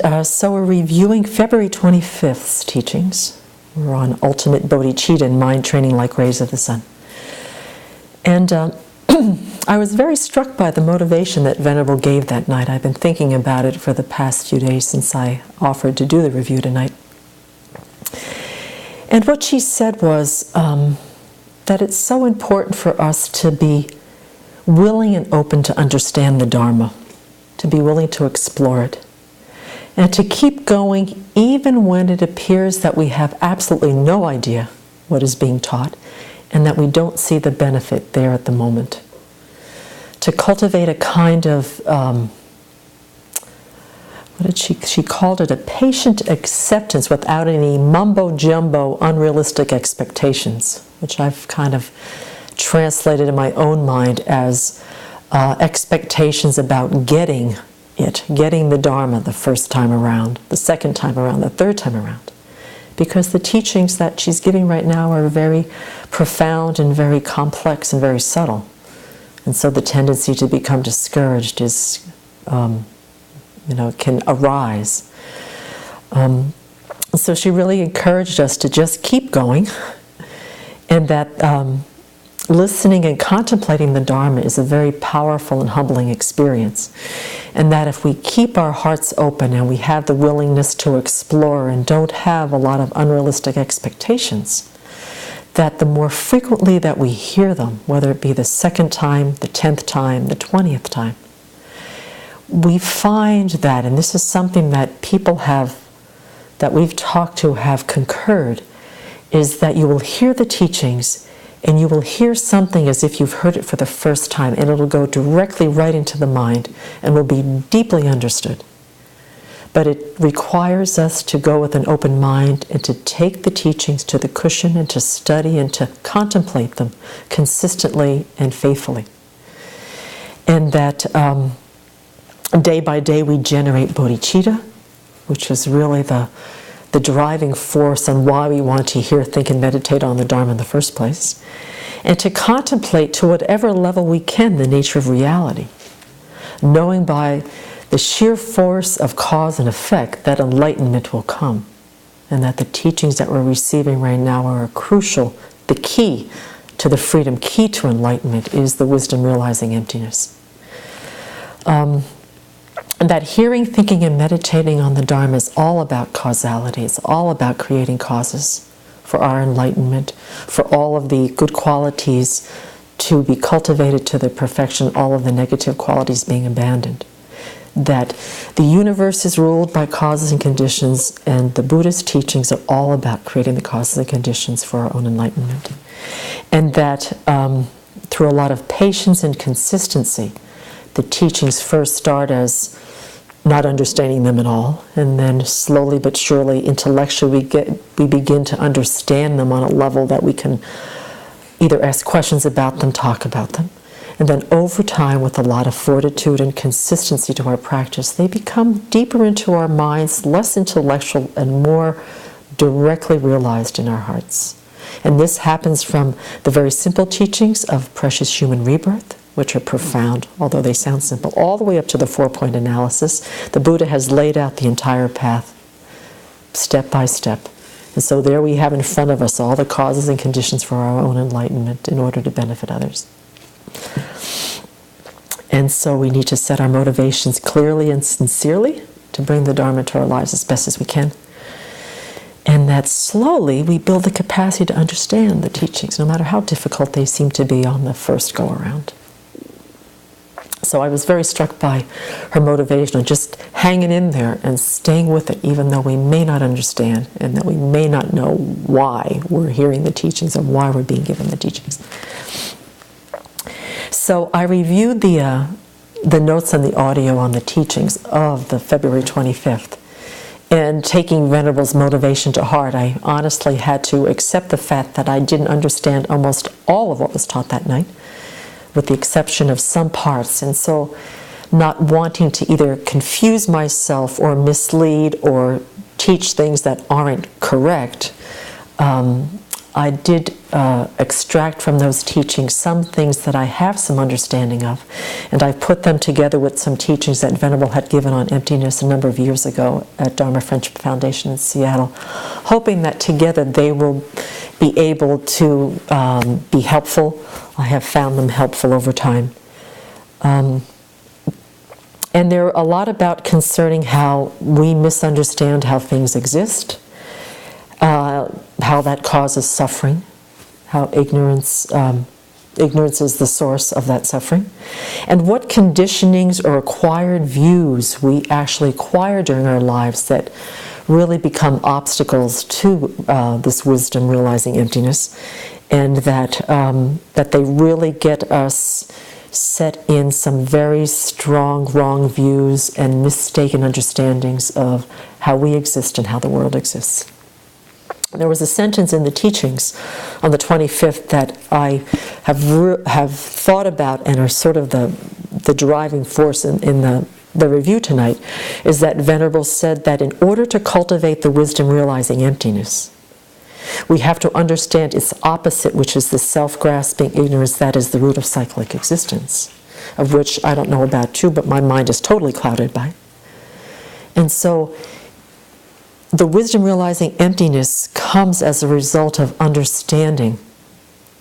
And so we're reviewing February 25th's teachings. We're on ultimate bodhicitta and mind training like rays of the sun. And I was very struck by the motivation that Venerable gave that night. I've been thinking about it for the past few days since I offered to do the review tonight. And what she said was that it's so important for us to be willing and open to understand the Dharma, to be willing to explore it, and to keep going even when it appears that we have absolutely no idea what is being taught and that we don't see the benefit there at the moment. To cultivate a kind of, she called it a patient acceptance without any mumbo-jumbo unrealistic expectations, which I've kind of translated in my own mind as expectations about getting the Dharma the first time around, the second time around, the third time around. Because the teachings that she's giving right now are very profound and very complex and very subtle. And so the tendency to become discouraged is, can arise. So she really encouraged us to just keep going, and that listening and contemplating the Dharma is a very powerful and humbling experience. And that if we keep our hearts open and we have the willingness to explore and don't have a lot of unrealistic expectations, that the more frequently that we hear them, whether it be the second time, the 10th time, the 20th time, we find that, and this is something that people that we've talked to have concurred, is that you will hear the teachings and you will hear something as if you've heard it for the first time, and it'll go directly right into the mind and will be deeply understood. But it requires us to go with an open mind and to take the teachings to the cushion and to study and to contemplate them consistently and faithfully. And that day by day we generate bodhicitta, which is really the driving force on why we want to hear, think, and meditate on the Dharma in the first place, and to contemplate to whatever level we can the nature of reality, knowing by the sheer force of cause and effect that enlightenment will come, and that the teachings that we're receiving right now are crucial. The key to the freedom, key to enlightenment, is the wisdom realizing emptiness. And that hearing, thinking, and meditating on the Dharma is all about causality. It's all about creating causes for our enlightenment, for all of the good qualities to be cultivated to their perfection, all of the negative qualities being abandoned. That the universe is ruled by causes and conditions, and the Buddhist teachings are all about creating the causes and conditions for our own enlightenment. And that through a lot of patience and consistency, the teachings first start as not understanding them at all, and then slowly but surely, intellectually, we begin to understand them on a level that we can either ask questions about them, talk about them. And then over time, with a lot of fortitude and consistency to our practice, they become deeper into our minds, less intellectual, and more directly realized in our hearts. And this happens from the very simple teachings of precious human rebirth, which are profound, although they sound simple, all the way up to the 4-point analysis. The Buddha has laid out the entire path, step by step. And so there we have in front of us all the causes and conditions for our own enlightenment in order to benefit others. And so we need to set our motivations clearly and sincerely to bring the Dharma to our lives as best as we can. And that slowly we build the capacity to understand the teachings, no matter how difficult they seem to be on the first go-around. So I was very struck by her motivation of just hanging in there and staying with it, even though we may not understand and that we may not know why we're hearing the teachings and why we're being given the teachings. So I reviewed the notes and the audio on the teachings of the February 25th. And taking Venerable's motivation to heart, I honestly had to accept the fact that I didn't understand almost all of what was taught that night, with the exception of some parts. And so not wanting to either confuse myself or mislead or teach things that aren't correct, I did extract from those teachings some things that I have some understanding of, and I put them together with some teachings that Venerable had given on emptiness a number of years ago at Dharma Friendship Foundation in Seattle, hoping that together they will be able to be helpful. I have found them helpful over time. And they're a lot about concerning how we misunderstand how things exist, how that causes suffering, how ignorance is the source of that suffering, and what conditionings or acquired views we actually acquire during our lives that really become obstacles to this wisdom realizing emptiness, and that they really get us set in some very strong wrong views and mistaken understandings of how we exist and how the world exists. There was a sentence in the teachings on the 25th that I have thought about and are sort of the driving force in the review tonight, is that Venerable said that in order to cultivate the wisdom realizing emptiness, we have to understand its opposite, which is the self-grasping ignorance that is the root of cyclic existence, of which I don't know about you, but my mind is totally clouded by. And so the wisdom realizing emptiness comes as a result of understanding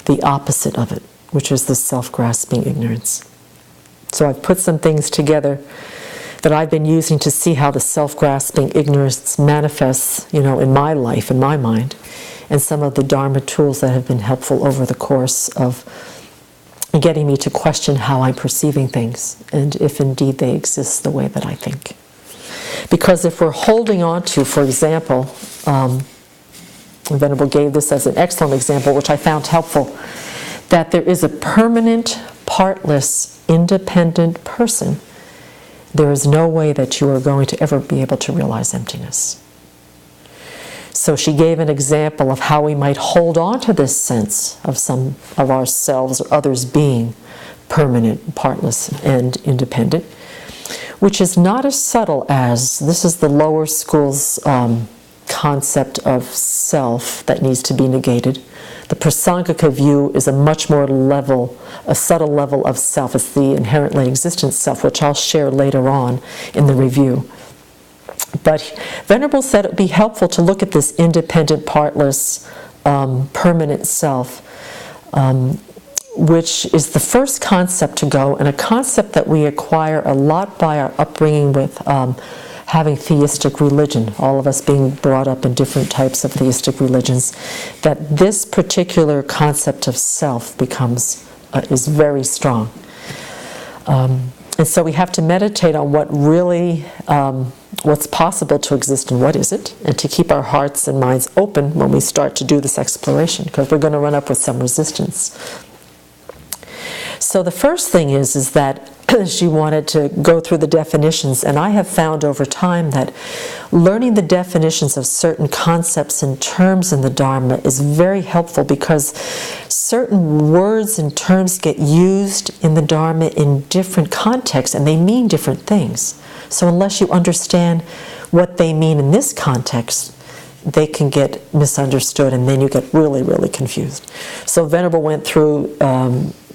the opposite of it, which is the self-grasping ignorance. So I've put some things together that I've been using to see how the self-grasping ignorance manifests, in my life, in my mind, and some of the Dharma tools that have been helpful over the course of getting me to question how I'm perceiving things, and if indeed they exist the way that I think. Because if we're holding on to, for example, Venerable gave this as an excellent example, which I found helpful, that there is a permanent, partless, independent person, there is no way that you are going to ever be able to realize emptiness. So she gave an example of how we might hold on to this sense of some of ourselves or others being permanent, partless, and independent, which is not as subtle as, this is the lower school's concept of self that needs to be negated. The Prasangika view is a much more a subtle level of self. It's the inherently existent self, which I'll share later on in the review. But Venerable said it would be helpful to look at this independent, partless, permanent self, which is the first concept to go, and a concept that we acquire a lot by our upbringing with having theistic religion, all of us being brought up in different types of theistic religions, that this particular concept of self is very strong. And so we have to meditate on what really, what's possible to exist and what isn't, and to keep our hearts and minds open when we start to do this exploration, because we're going to run up with some resistance. So the first thing is that she wanted to go through the definitions, and I have found over time that learning the definitions of certain concepts and terms in the Dharma is very helpful, because certain words and terms get used in the Dharma in different contexts, and they mean different things. So unless you understand what they mean in this context, they can get misunderstood, and then you get really, really confused. So Venerable went through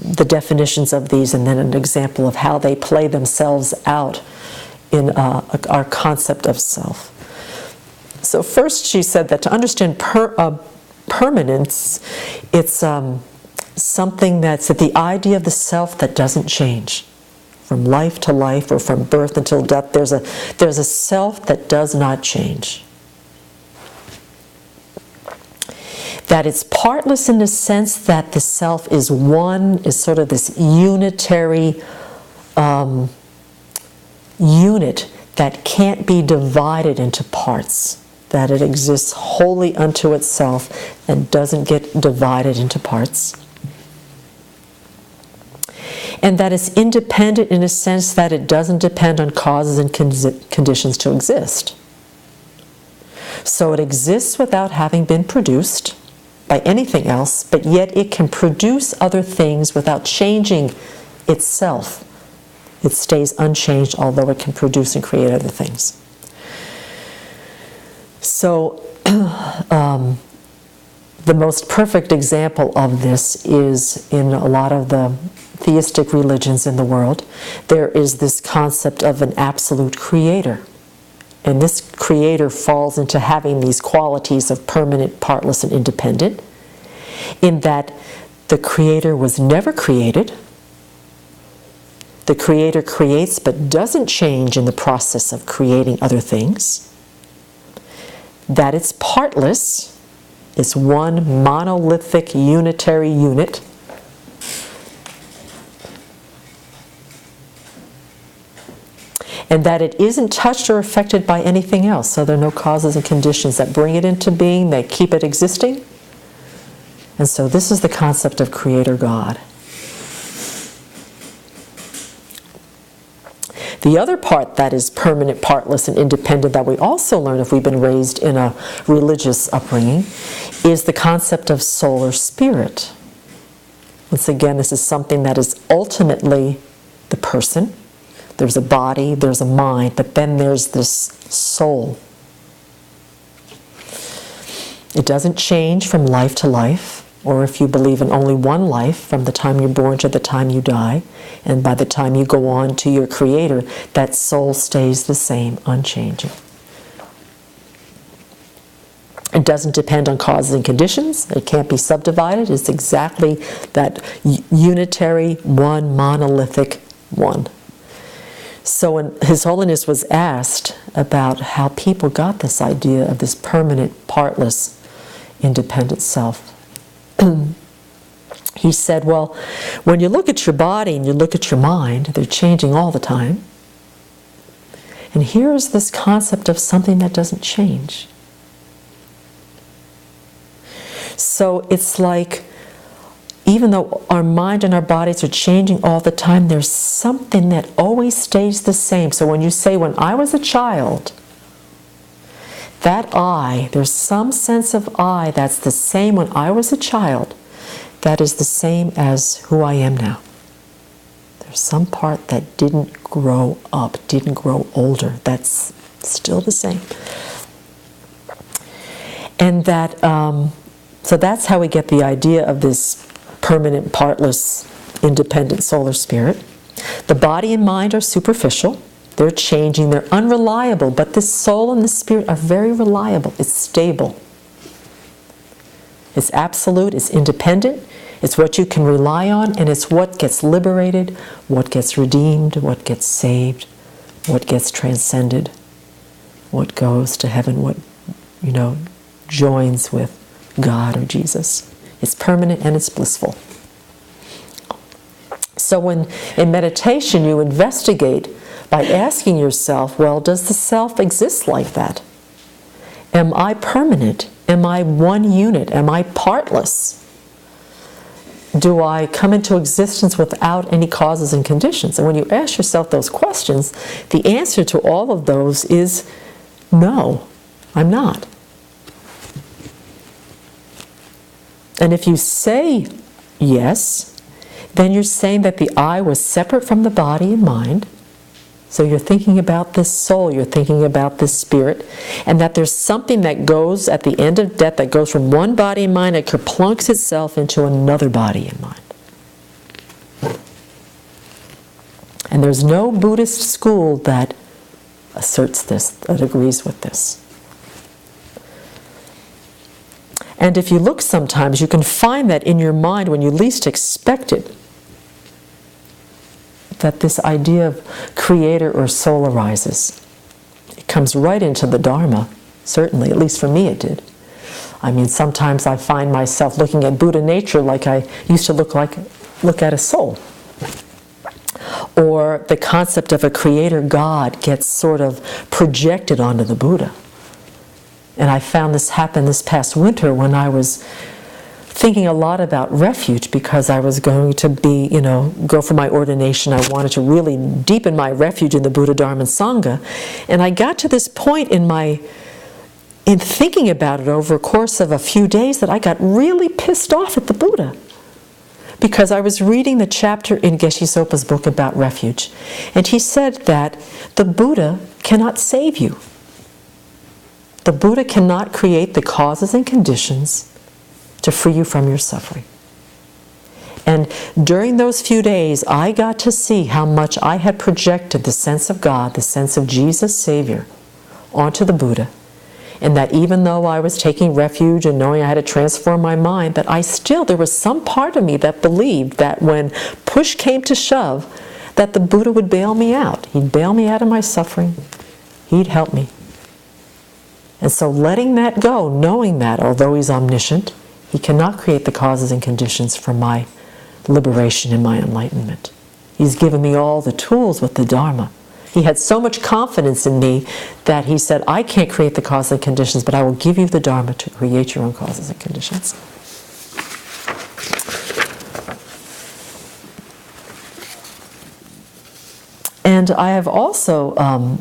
the definitions of these, and then an example of how they play themselves out in our concept of self. So first she said that to understand permanence, it's something that's the idea of the self that doesn't change. From life to life, or from birth until death, there's a self that does not change. That it's partless in the sense that the self is one, is sort of this unitary unit that can't be divided into parts, that it exists wholly unto itself and doesn't get divided into parts. And that it's independent in a sense that it doesn't depend on causes and conditions to exist. So it exists without having been produced by anything else, but yet it can produce other things without changing itself. It stays unchanged, although it can produce and create other things. The most perfect example of this is in a lot of the theistic religions in the world. There is this concept of an absolute creator. And this creator falls into having these qualities of permanent, partless, and independent, in that the creator was never created. The creator creates but doesn't change in the process of creating other things. That it's partless. It's one monolithic unitary unit. And that it isn't touched or affected by anything else. So there are no causes and conditions that bring it into being, that keep it existing. And so this is the concept of Creator God. The other part that is permanent, partless, and independent that we also learn if we've been raised in a religious upbringing is the concept of soul or spirit. Once again, this is something that is ultimately the person. There's a body, there's a mind, but then there's this soul. It doesn't change from life to life, or if you believe in only one life, from the time you're born to the time you die, and by the time you go on to your Creator, that soul stays the same, unchanging. It doesn't depend on causes and conditions. It can't be subdivided. It's exactly that unitary, one, monolithic one. So when His Holiness was asked about how people got this idea of this permanent, partless, independent self, he said, well, when you look at your body and you look at your mind, they're changing all the time. And here's this concept of something that doesn't change. So it's like, even though our mind and our bodies are changing all the time, there's something that always stays the same. So when you say, when I was a child, that I, there's some sense of I that's the same when I was a child, that is the same as who I am now. There's some part that didn't grow up, didn't grow older, that's still the same. And that, so that's how we get the idea of this permanent, partless, independent solar spirit. The body and mind are superficial. They're changing. They're unreliable. But the soul and the spirit are very reliable. It's stable. It's absolute. It's independent. It's what you can rely on. And it's what gets liberated, what gets redeemed, what gets saved, what gets transcended, what goes to heaven, what, joins with God or Jesus. It's permanent and it's blissful. So when in meditation you investigate by asking yourself, well, does the self exist like that? Am I permanent? Am I one unit? Am I partless? Do I come into existence without any causes and conditions? And when you ask yourself those questions, the answer to all of those is no, I'm not. And if you say yes, then you're saying that the I was separate from the body and mind. So you're thinking about this soul, you're thinking about this spirit, and that there's something that goes at the end of death that goes from one body and mind and kerplunks itself into another body and mind. And there's no Buddhist school that asserts this, that agrees with this. And if you look sometimes, you can find that in your mind when you least expect it, that this idea of creator or soul arises. It comes right into the Dharma, certainly, at least for me it did. I mean, sometimes I find myself looking at Buddha nature like I used to look at a soul. Or the concept of a creator God gets sort of projected onto the Buddha. And I found this happen this past winter when I was thinking a lot about refuge, because I was going to be, go for my ordination. I wanted to really deepen my refuge in the Buddha, Dharma, and Sangha. And I got to this point in thinking about it over a course of a few days that I got really pissed off at the Buddha. Because I was reading the chapter in Geshe Sopa's book about refuge. And he said that the Buddha cannot save you. The Buddha cannot create the causes and conditions to free you from your suffering. And during those few days, I got to see how much I had projected the sense of God, the sense of Jesus, Savior, onto the Buddha. And that even though I was taking refuge and knowing I had to transform my mind, that there was some part of me that believed that when push came to shove, that the Buddha would bail me out. He'd bail me out of my suffering. He'd help me. And so letting that go, knowing that, although He's omniscient, He cannot create the causes and conditions for my liberation and my enlightenment. He's given me all the tools with the Dharma. He had so much confidence in me that He said, I can't create the causes and conditions, but I will give you the Dharma to create your own causes and conditions. And I have also,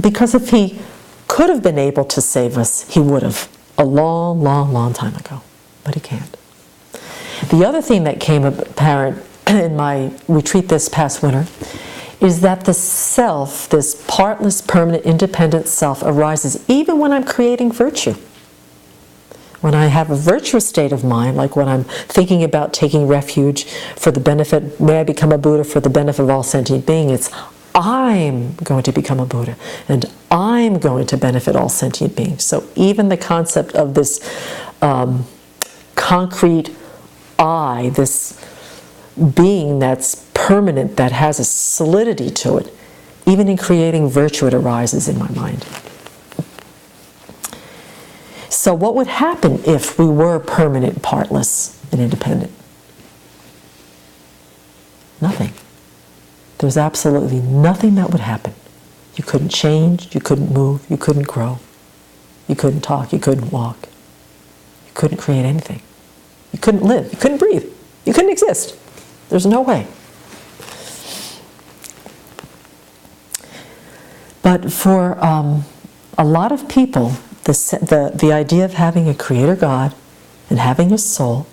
because if He could have been able to save us, He would have, a long, long, long time ago. But He can't. The other thing that came apparent in my retreat this past winter is that the self, this partless, permanent, independent self, arises even when I'm creating virtue. When I have a virtuous state of mind, like when I'm thinking about taking refuge for the benefit, may I become a Buddha for the benefit of all sentient beings, it's I'm going to become a Buddha, and I'm going to benefit all sentient beings. So even the concept of this concrete I, this being that's permanent, that has a solidity to it, even in creating virtue, it arises in my mind. So what would happen if we were permanent, partless, and independent? Nothing. There's absolutely nothing that would happen. You couldn't change, you couldn't move, you couldn't grow, you couldn't talk, you couldn't walk, you couldn't create anything. You couldn't live, you couldn't breathe, you couldn't exist. There's no way. But for a lot of people, the idea of having a creator God and having a soul,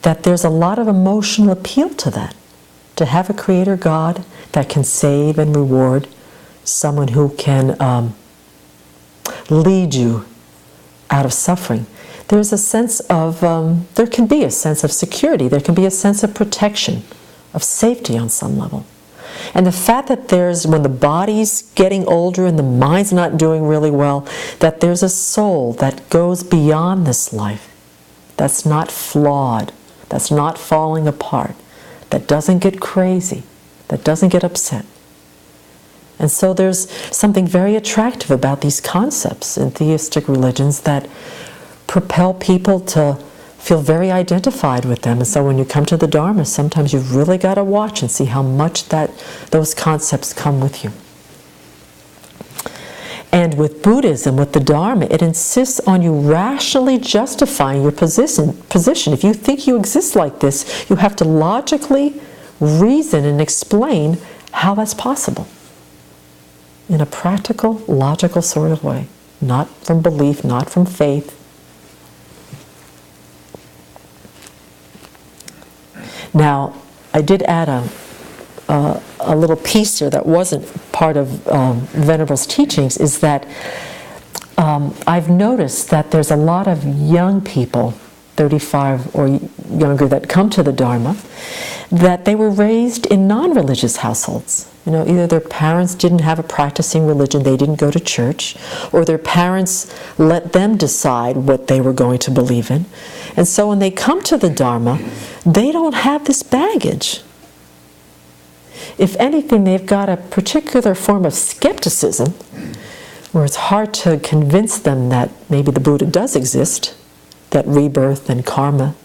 that there's a lot of emotional appeal to that. To have a creator God that can save and reward, someone who can lead you out of suffering. There's a sense of, there can be a sense of security, there can be a sense of protection, of safety on some level. And the fact that when the body's getting older and the mind's not doing really well, that there's a soul that goes beyond this life, that's not flawed, that's not falling apart, that doesn't get crazy, that doesn't get upset. And so there's something very attractive about these concepts in theistic religions that propel people to feel very identified with them. And so when you come to the Dharma, sometimes you've really got to watch and see how much those concepts come with you. And with Buddhism, with the Dharma, it insists on you rationally justifying your position. If you think you exist like this, you have to logically reason and explain how that's possible. In a practical, logical sort of way. Not from belief, not from faith. Now, I did add a little piece here that wasn't part of Venerable's teachings, is that I've noticed that there's a lot of young people, 35 or younger, that come to the Dharma, that they were raised in non-religious households. Either their parents didn't have a practicing religion, they didn't go to church, or their parents let them decide what they were going to believe in. And so when they come to the Dharma, they don't have this baggage. If anything, they've got a particular form of skepticism where it's hard to convince them that maybe the Buddha does exist, that rebirth and karma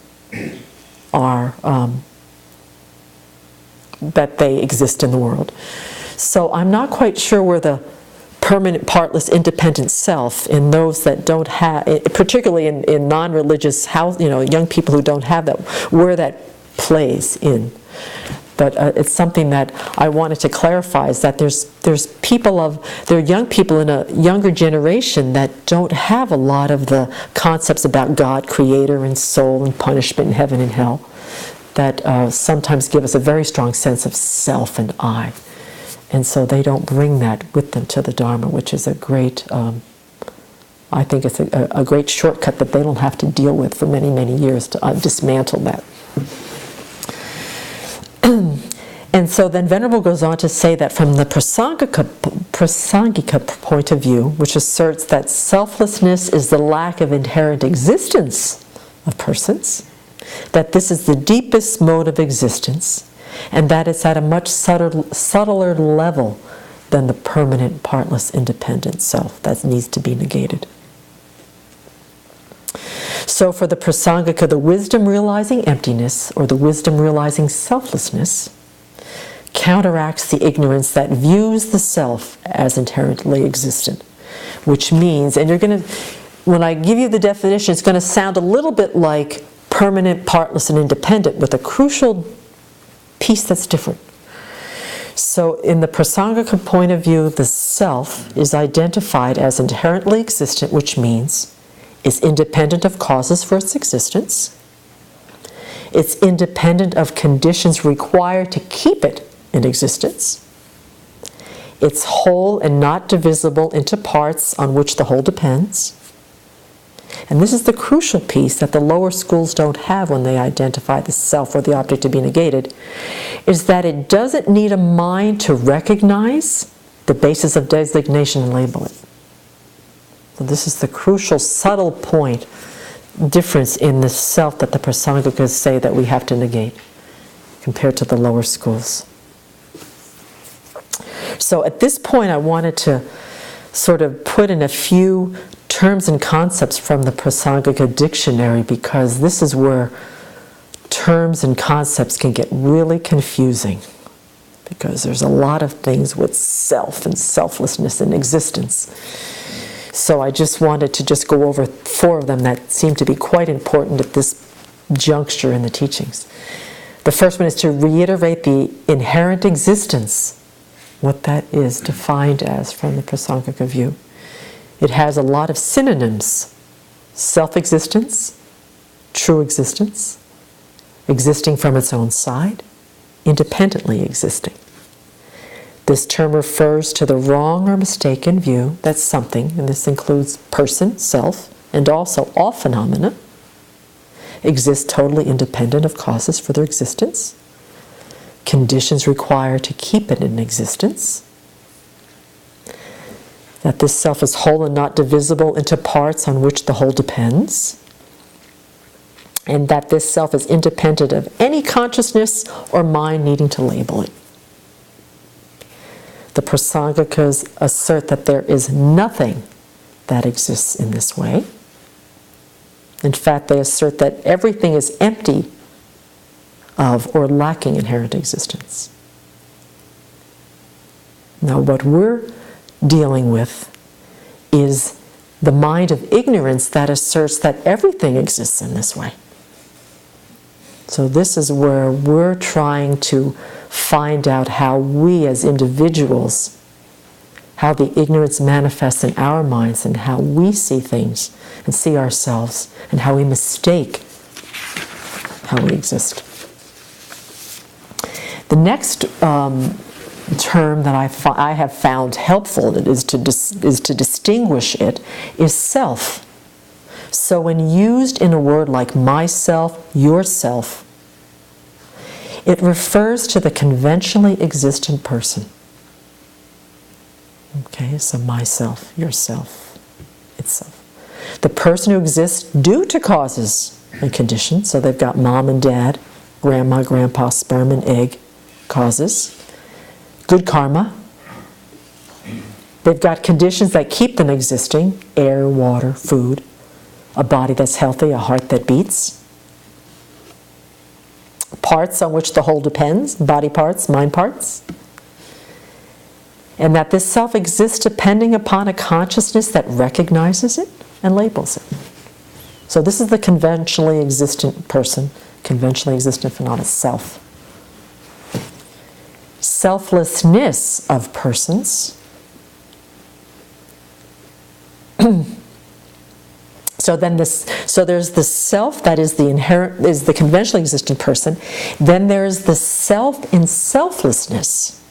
are, that they exist in the world. So I'm not quite sure where the permanent, partless, independent self in those that don't have, particularly in non-religious house, young people who don't have that, where that plays in. But it's something that I wanted to clarify, is that there are young people in a younger generation that don't have a lot of the concepts about God, creator, and soul, and punishment, and heaven and hell, that sometimes give us a very strong sense of self and I. And so they don't bring that with them to the Dharma, which is a great I think it's a great shortcut that they don't have to deal with for many, many years to dismantle that. And so then Venerable goes on to say that from the Prasangika point of view, which asserts that selflessness is the lack of inherent existence of persons, that this is the deepest mode of existence, and that it's at a much subtler level than the permanent, partless, independent self that needs to be negated. So for the Prasangika, the wisdom realizing emptiness, or the wisdom realizing selflessness, counteracts the ignorance that views the self as inherently existent. Which means, and you're going to, when I give you the definition, it's going to sound a little bit like permanent, partless, and independent, with a crucial piece that's different. So in the Prasangika point of view, the self is identified as inherently existent, which means it's independent of causes for its existence. It's independent of conditions required to keep it in existence. It's whole and not divisible into parts on which the whole depends. And this is the crucial piece that the lower schools don't have when they identify the self or the object to be negated, is that it doesn't need a mind to recognize the basis of designation and label it. So this is the crucial, subtle point, difference in the self that the Prasangikas say that we have to negate compared to the lower schools. So at this point I wanted to sort of put in a few terms and concepts from the Prasangika dictionary, because this is where terms and concepts can get really confusing, because there's a lot of things with self and selflessness and existence. So I just wanted to just go over 4 of them that seem to be quite important at this juncture in the teachings. The first one is to reiterate the inherent existence, what that is defined as from the Prasangika view. It has a lot of synonyms: self-existence, true existence, existing from its own side, independently existing. This term refers to the wrong or mistaken view that something, and this includes person, self, and also all phenomena, exist totally independent of causes for their existence, conditions required to keep it in existence, that this self is whole and not divisible into parts on which the whole depends, and that this self is independent of any consciousness or mind needing to label it. The Prasangikas assert that there is nothing that exists in this way. In fact, they assert that everything is empty of or lacking inherent existence. Now, what we're dealing with is the mind of ignorance that asserts that everything exists in this way. So this is where we're trying to find out how we as individuals, how the ignorance manifests in our minds and how we see things and see ourselves and how we mistake how we exist. The next term that I have found helpful is to distinguish it is self. So when used in a word like myself, yourself, it refers to the conventionally existent person. Okay, so myself, yourself, itself. The person who exists due to causes and conditions, so they've got mom and dad, grandma, grandpa, sperm and egg, causes, good karma. They've got conditions that keep them existing: air, water, food, a body that's healthy, a heart that beats. Parts on which the whole depends, body parts, mind parts. And that this self exists depending upon a consciousness that recognizes it and labels it. So this is the conventionally existent person, conventionally existent phenomena, self. Selflessness of persons. So there's the self that is the conventionally existent person. Then there's the self in selflessness.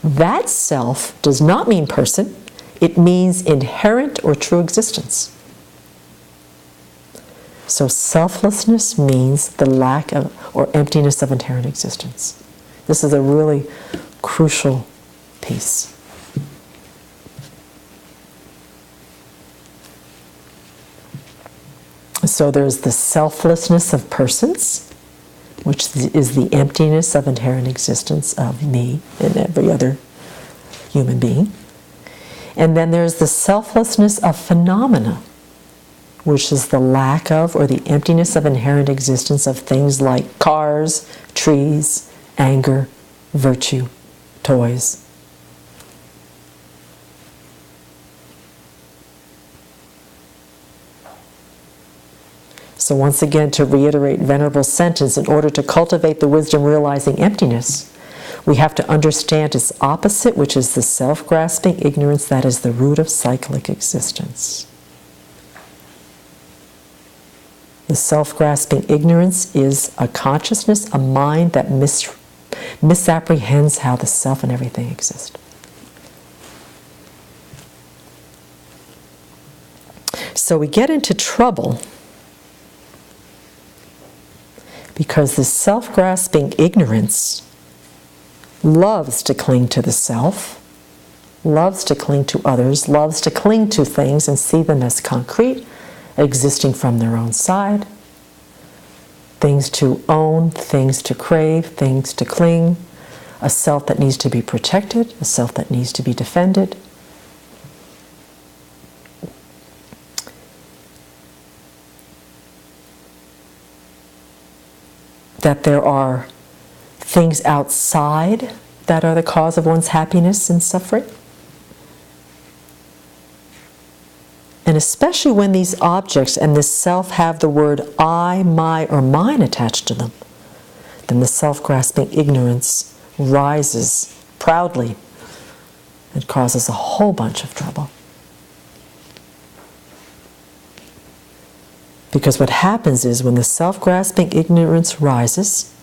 That self does not mean person. It means inherent or true existence. So selflessness means the lack of or emptiness of inherent existence. This is a really crucial piece. So there's the selflessness of persons, which is the emptiness of inherent existence of me and every other human being. And then there's the selflessness of phenomena, which is the lack of or the emptiness of inherent existence of things like cars, trees, anger, virtue, toys. So once again, to reiterate Venerable's sentence, in order to cultivate the wisdom realizing emptiness, we have to understand its opposite, which is the self-grasping ignorance that is the root of cyclic existence. The self-grasping ignorance is a consciousness, a mind that misapprehends how the self and everything exist. So we get into trouble because the self-grasping ignorance loves to cling to the self, loves to cling to others, loves to cling to things and see them as concrete, existing from their own side, things to own, things to crave, things to cling, a self that needs to be protected, a self that needs to be defended. That there are things outside that are the cause of one's happiness and suffering. And especially when these objects and this self have the word I, my, or mine attached to them, then the self-grasping ignorance rises proudly and causes a whole bunch of trouble. Because what happens is when the self-grasping ignorance rises,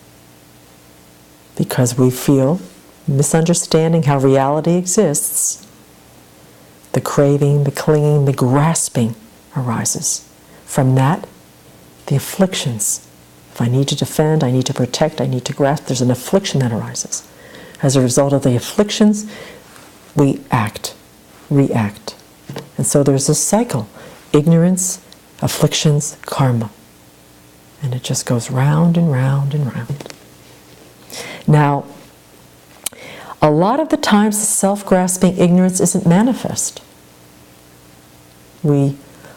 because we feel misunderstanding how reality exists, the craving, the clinging, the grasping arises. From that, the afflictions. If I need to defend, I need to protect, I need to grasp, there's an affliction that arises. As a result of the afflictions, we act, react. And so there's this cycle. Ignorance, afflictions, karma. And it just goes round and round and round. Now, a lot of the times the self-grasping ignorance isn't manifest. We,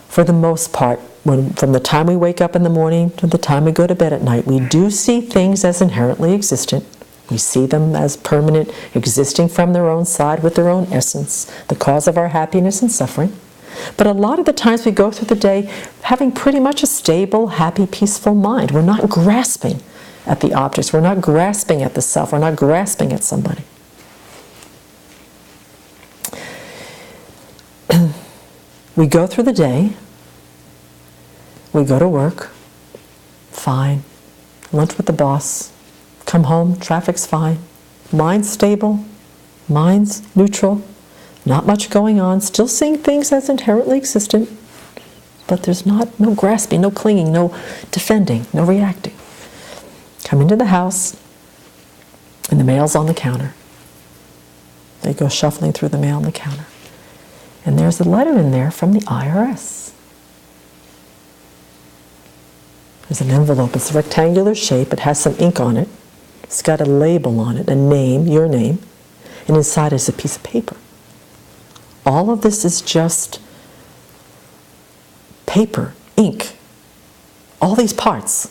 for the most part, from the time we wake up in the morning to the time we go to bed at night, we do see things as inherently existent. We see them as permanent, existing from their own side with their own essence, the cause of our happiness and suffering. But a lot of the times we go through the day having pretty much a stable, happy, peaceful mind. We're not grasping at the objects. We're not grasping at the self. We're not grasping at somebody. We go through the day. We go to work. Fine. Lunch with the boss. Come home. Traffic's fine. Mind's stable. Mind's neutral. Not much going on. Still seeing things as inherently existent. But there's no grasping, no clinging, no defending, no reacting. Come into the house, and the mail's on the counter. They go shuffling through the mail on the counter. And there's a letter in there from the IRS. There's an envelope. It's a rectangular shape. It has some ink on it. It's got a label on it, a name, your name. And inside is a piece of paper. All of this is just paper, ink, all these parts.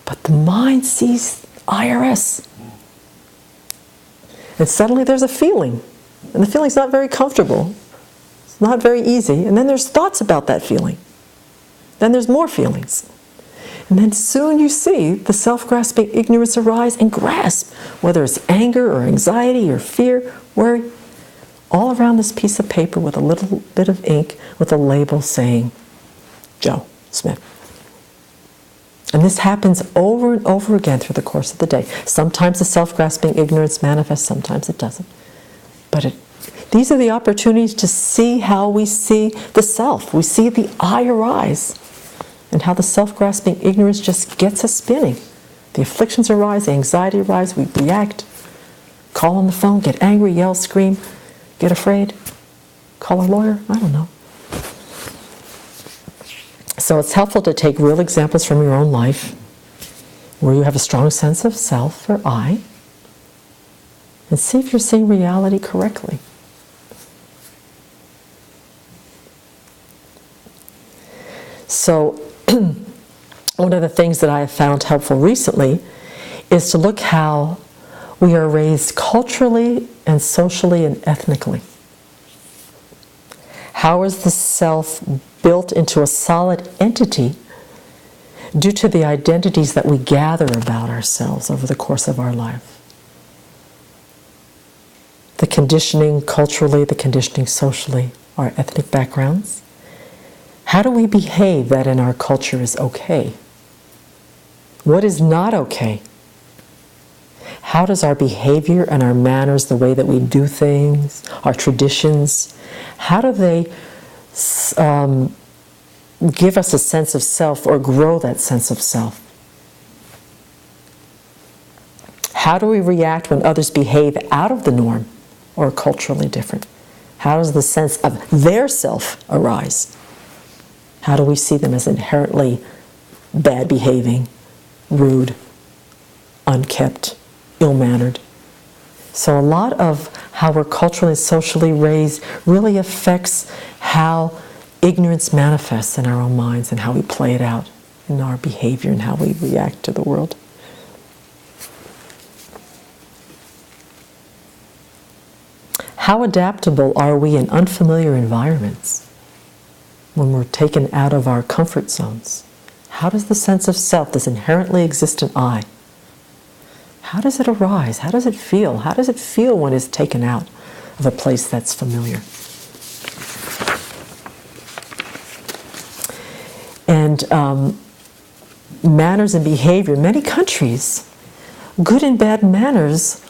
But the mind sees IRS. And suddenly there's a feeling. And the feeling's not very comfortable. It's not very easy. And then there's thoughts about that feeling. Then there's more feelings. And then soon you see the self-grasping ignorance arise and grasp, whether it's anger or anxiety or fear, worry, all around this piece of paper with a little bit of ink with a label saying, Joe Smith. And this happens over and over again through the course of the day. Sometimes the self-grasping ignorance manifests, sometimes it doesn't. But These are the opportunities to see how we see the self. We see the I arise, and how the self-grasping ignorance just gets us spinning. The afflictions arise, the anxiety arises, we react, call on the phone, get angry, yell, scream, get afraid, call a lawyer, I don't know. So it's helpful to take real examples from your own life where you have a strong sense of self or I, and see if you're seeing reality correctly. So one of the things that I have found helpful recently is to look how we are raised culturally and socially and ethnically. How is the self built into a solid entity due to the identities that we gather about ourselves over the course of our life? The conditioning culturally, the conditioning socially, our ethnic backgrounds. How do we behave that in our culture is okay? What is not okay? How does our behavior and our manners, the way that we do things, our traditions, how do they give us a sense of self or grow that sense of self? How do we react when others behave out of the norm or culturally different? How does the sense of their self arise? How do we see them as inherently bad behaving, rude, unkept, ill-mannered? So a lot of how we're culturally and socially raised really affects how ignorance manifests in our own minds and how we play it out in our behavior and how we react to the world. How adaptable are we in unfamiliar environments? When we're taken out of our comfort zones, how does the sense of self, this inherently existent I, how does it arise? How does it feel? How does it feel when it's taken out of a place that's familiar? And manners and behavior, many countries, good and bad manners,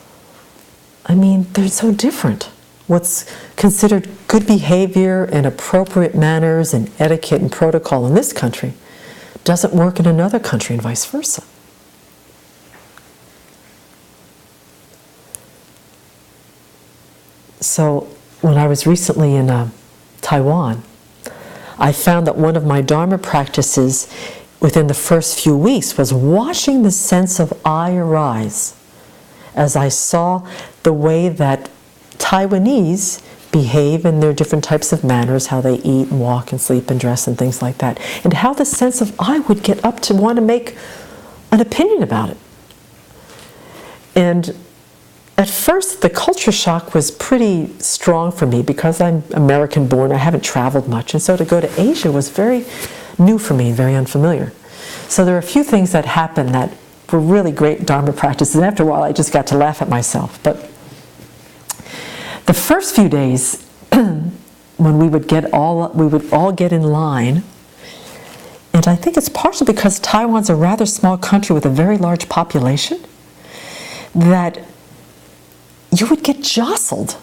I mean, they're so different. What's considered good behavior and appropriate manners and etiquette and protocol in this country doesn't work in another country and vice versa. So when I was recently in Taiwan, I found that one of my Dharma practices within the first few weeks was watching the sense of I arise as I saw the way that Taiwanese behave in their different types of manners, how they eat and walk and sleep and dress and things like that, and how the sense of I would get up to want to make an opinion about it. And at first the culture shock was pretty strong for me because I'm American born, I haven't traveled much, and so to go to Asia was very new for me, very unfamiliar. So there are a few things that happened that were really great Dharma practices, and after a while I just got to laugh at myself. But the first few days, when we would all get in line, and I think it's partially because Taiwan's a rather small country with a very large population, that you would get jostled.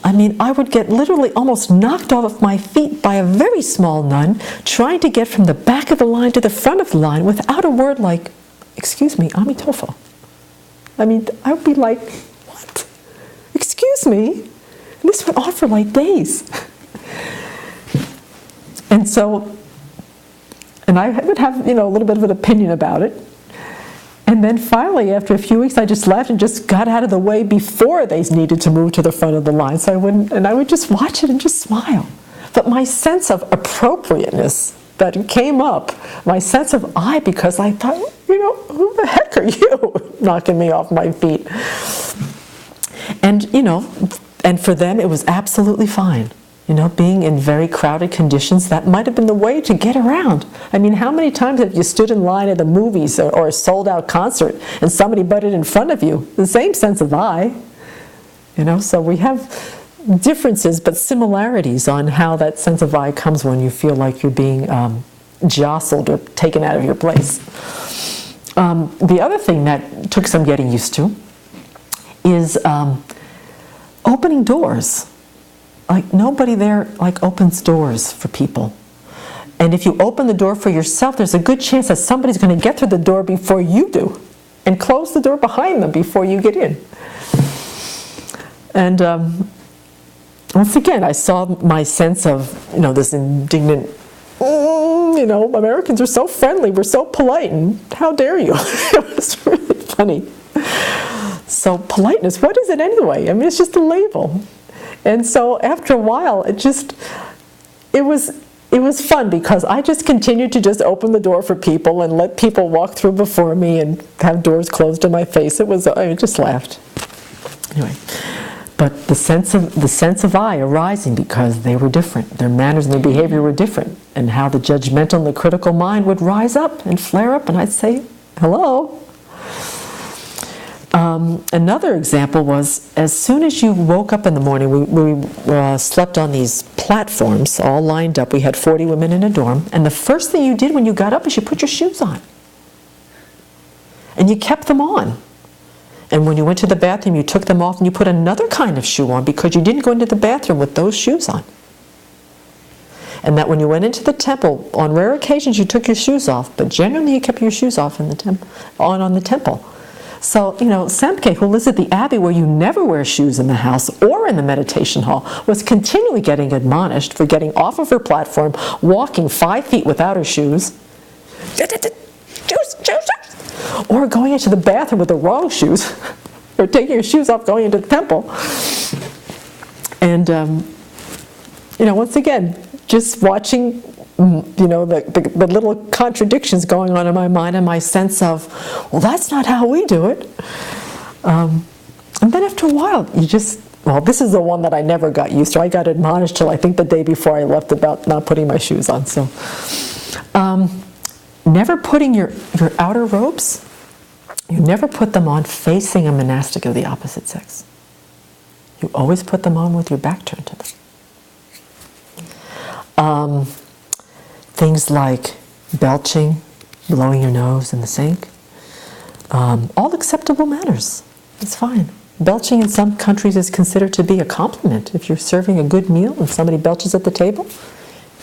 I mean, I would get literally almost knocked off of my feet by a very small nun trying to get from the back of the line to the front of the line without a word like, "Excuse me, Amitofo." I mean, I would be like, "What? Excuse me?" And this went on for like days. And so, and I would have, a little bit of an opinion about it. And then finally, after a few weeks, I just left and just got out of the way before they needed to move to the front of the line. So I would just watch it and just smile. But my sense of appropriateness that came up, my sense of I, because I thought, who the heck are you knocking me off my feet? And, and for them it was absolutely fine. Being in very crowded conditions, that might have been the way to get around. I mean, how many times have you stood in line at the movies or a sold-out concert and somebody butted in front of you? The same sense of I. So we have differences but similarities on how that sense of I comes when you feel like you're being jostled or taken out of your place. The other thing that took some getting used to is opening doors. like nobody there like opens doors for people. And if you open the door for yourself, there's a good chance that somebody's going to get through the door before you do and close the door behind them before you get in. And once again, I saw my sense of, this indignant, Americans are so friendly, we're so polite, and how dare you? It was really funny. So politeness, what is it anyway? I mean, it's just a label. And so after a while, it was fun because I just continued to just open the door for people and let people walk through before me and have doors closed in my face. I just laughed. Anyway, but the sense of I arising because they were different. Their manners and their behavior were different. And how the judgmental and the critical mind would rise up and flare up, and I'd say, hello. Another example was, as soon as you woke up in the morning, we slept on these platforms all lined up. We had 40 women in a dorm, and the first thing you did when you got up is you put your shoes on. And you kept them on. And when you went to the bathroom, you took them off and you put another kind of shoe on because you didn't go into the bathroom with those shoes on. And that when you went into the temple, on rare occasions you took your shoes off, but generally you kept your shoes off in the on the temple. So, Semke, who lives at the Abbey where you never wear shoes in the house or in the meditation hall, was continually getting admonished for getting off of her platform, walking 5 feet without her shoes, or going into the bathroom with the wrong shoes, or taking your shoes off going into the temple. And, once again, just watching the little contradictions going on in my mind and my sense of, well, that's not how we do it. And then after a while, this is the one that I never got used to. I got admonished till I think the day before I left about not putting my shoes on. So, never putting your outer robes, you never put them on facing a monastic of the opposite sex. You always put them on with your back turned to them. Things like belching, blowing your nose in the sink, all acceptable manners. It's fine. Belching in some countries is considered to be a compliment. If you're serving a good meal and somebody belches at the table,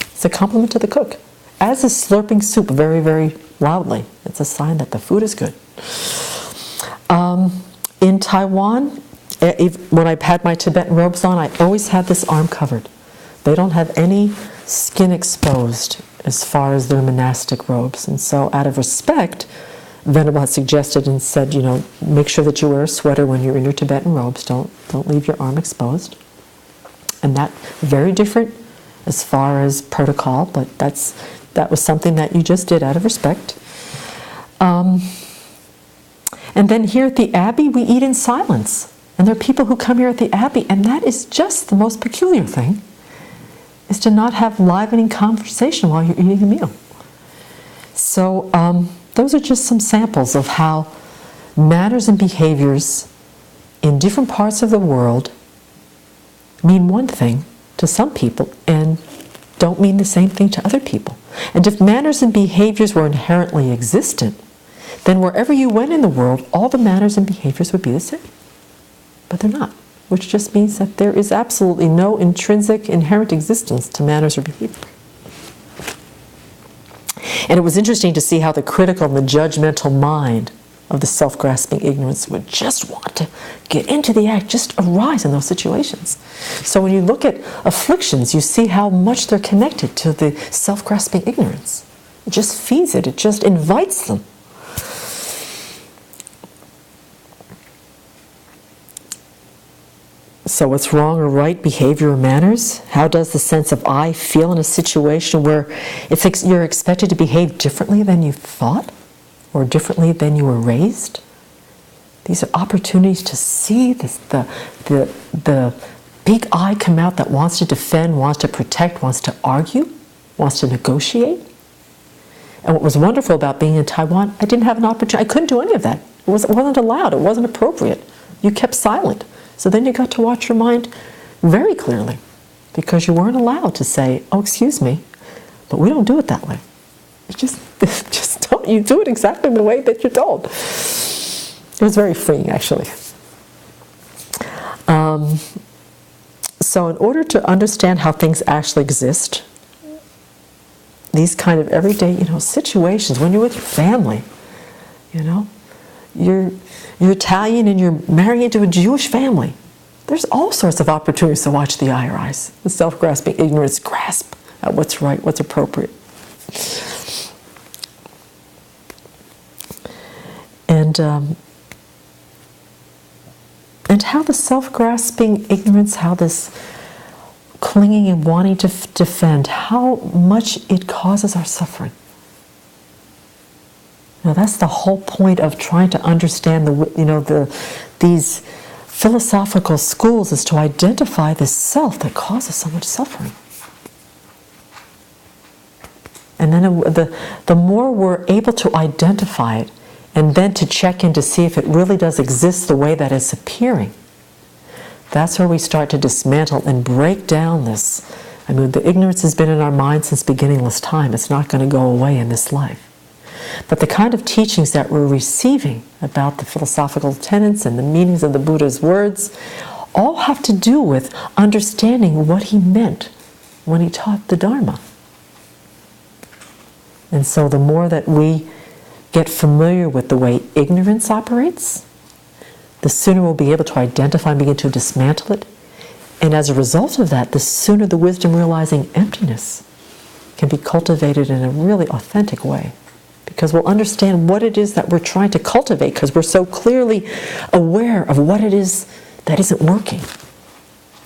it's a compliment to the cook. As is slurping soup very, very loudly. It's a sign that the food is good. In Taiwan, when I had my Tibetan robes on, I always had this arm covered. They don't have any skin exposed as far as their monastic robes. And so out of respect, Venerable had suggested and said, make sure that you wear a sweater when you're in your Tibetan robes. Don't leave your arm exposed. And that, very different as far as protocol, but that was something that you just did out of respect. And then here at the Abbey, we eat in silence. And there are people who come here at the Abbey, and that is just the most peculiar thing, is to not have livening conversation while you're eating a meal. So those are just some samples of how manners and behaviors in different parts of the world mean one thing to some people and don't mean the same thing to other people. And if manners and behaviors were inherently existent, then wherever you went in the world, all the manners and behaviors would be the same. But they're not, which just means that there is absolutely no intrinsic, inherent existence to manners or behavior. And it was interesting to see how the critical and the judgmental mind of the self-grasping ignorance would just want to get into the act, just arise in those situations. So when you look at afflictions, you see how much they're connected to the self-grasping ignorance. It just feeds it, it just invites them. So what's wrong or right, behavior or manners? How does the sense of I feel in a situation where you're expected to behave differently than you thought or differently than you were raised? These are opportunities to see the big I come out that wants to defend, wants to protect, wants to argue, wants to negotiate. And what was wonderful about being in Taiwan, I didn't have an opportunity. I couldn't do any of that. It wasn't allowed. It wasn't appropriate. You kept silent. So then you got to watch your mind very clearly because you weren't allowed to say, oh, excuse me, but we don't do it that way. You just don't. You do it exactly the way that you're told. It was very freeing, actually. So in order to understand how things actually exist, these kind of everyday, situations, when you're with your family, you're Italian and you're marrying into a Jewish family, there's all sorts of opportunities to watch the eye or eyes, the self-grasping ignorance grasp at what's right, what's appropriate. And how the self-grasping ignorance, how this clinging and wanting to defend, how much it causes our suffering. Now that's the whole point of trying to understand these philosophical schools, is to identify the self that causes so much suffering. And then the more we're able to identify it, and then to check in to see if it really does exist the way that it's appearing, that's where we start to dismantle and break down this. The ignorance has been in our mind since beginningless time. It's not going to go away in this life. But the kind of teachings that we're receiving about the philosophical tenets and the meanings of the Buddha's words all have to do with understanding what he meant when he taught the Dharma. And so the more that we get familiar with the way ignorance operates, the sooner we'll be able to identify and begin to dismantle it. And as a result of that, the sooner the wisdom realizing emptiness can be cultivated in a really authentic way. Because we'll understand what it is that we're trying to cultivate, because we're so clearly aware of what it is that isn't working.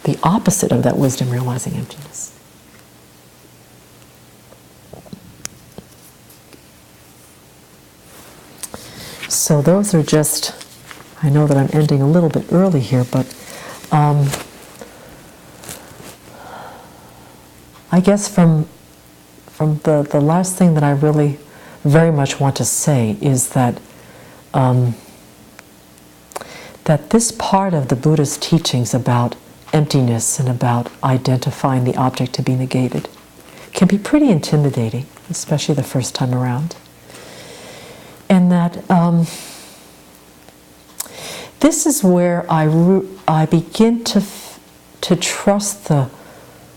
The opposite of that wisdom realizing emptiness. So those are just, I know that I'm ending a little bit early here, but I guess from the last thing that I really very much want to say is that that this part of the Buddha's teachings about emptiness and about identifying the object to be negated can be pretty intimidating, especially the first time around. And that this is where I begin to trust the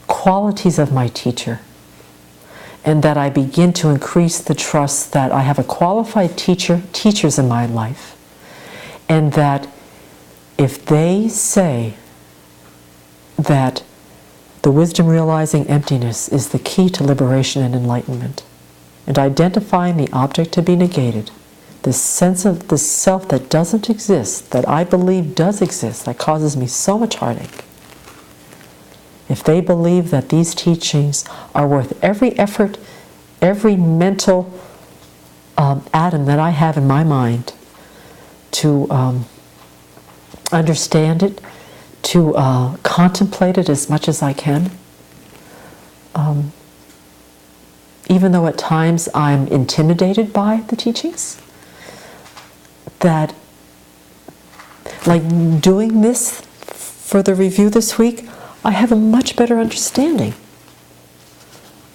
qualities of my teacher, and that I begin to increase the trust that I have a qualified teachers in my life, and that if they say that the wisdom realizing emptiness is the key to liberation and enlightenment, and identifying the object to be negated, this sense of the self that doesn't exist, that I believe does exist, that causes me so much heartache. If they believe that these teachings are worth every effort, every mental atom that I have in my mind to understand it, to contemplate it as much as I can, even though at times I'm intimidated by the teachings, that like doing this for the review this week, I have a much better understanding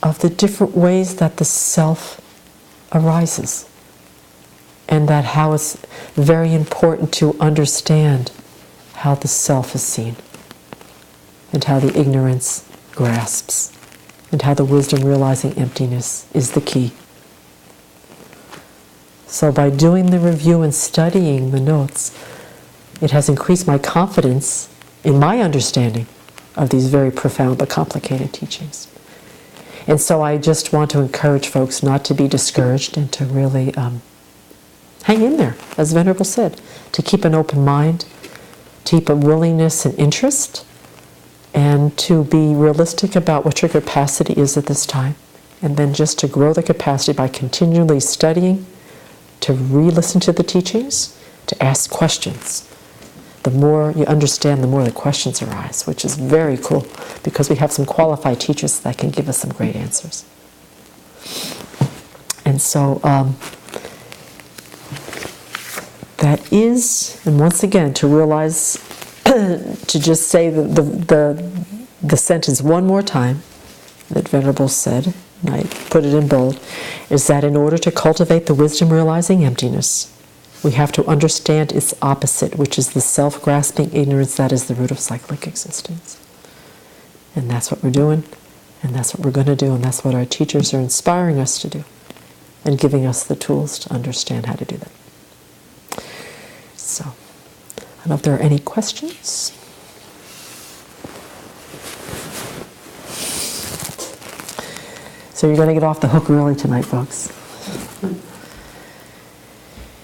of the different ways that the self arises, and that how it's very important to understand how the self is seen, and how the ignorance grasps, and how the wisdom realizing emptiness is the key. So by doing the review and studying the notes, it has increased my confidence in my understanding of these very profound but complicated teachings. And so I just want to encourage folks not to be discouraged, and to really hang in there, as Venerable said, to keep an open mind, to keep a willingness and interest, and to be realistic about what your capacity is at this time, and then just to grow the capacity by continually studying, to re-listen to the teachings, to ask questions. The more you understand, the more the questions arise, which is very cool, because we have some qualified teachers that can give us some great answers. And so that is, and once again, to realize, to just say the sentence one more time that Venerable said, and I put it in bold, is that in order to cultivate the wisdom realizing emptiness, we have to understand its opposite, which is the self-grasping ignorance that is the root of cyclic existence. And that's what we're doing, and that's what we're going to do, and that's what our teachers are inspiring us to do, and giving us the tools to understand how to do that. So, I don't know if there are any questions. So you're going to get off the hook early tonight, folks.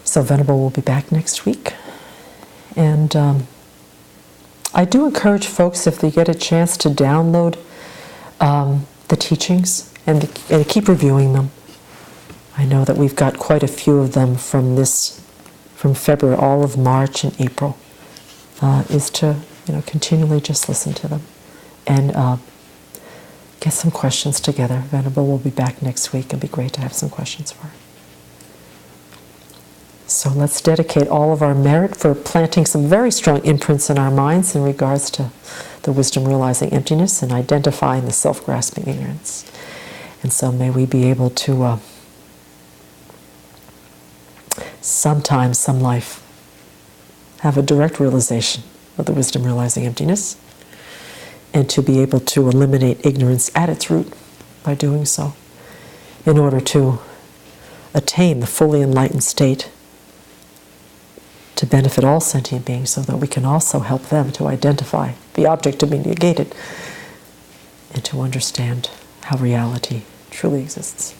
So Venerable will be back next week. And I do encourage folks, if they get a chance, to download the teachings and keep reviewing them. I know that we've got quite a few of them from February, all of March and April, is to continually just listen to them and get some questions together. Venerable will be back next week. It'd be great to have some questions for her. So let's dedicate all of our merit for planting some very strong imprints in our minds in regards to the wisdom realizing emptiness and identifying the self-grasping ignorance. And so may we be able to sometime, some life, have a direct realization of the wisdom realizing emptiness, and to be able to eliminate ignorance at its root by doing so, in order to attain the fully enlightened state, to benefit all sentient beings, so that we can also help them to identify the object to be negated and to understand how reality truly exists.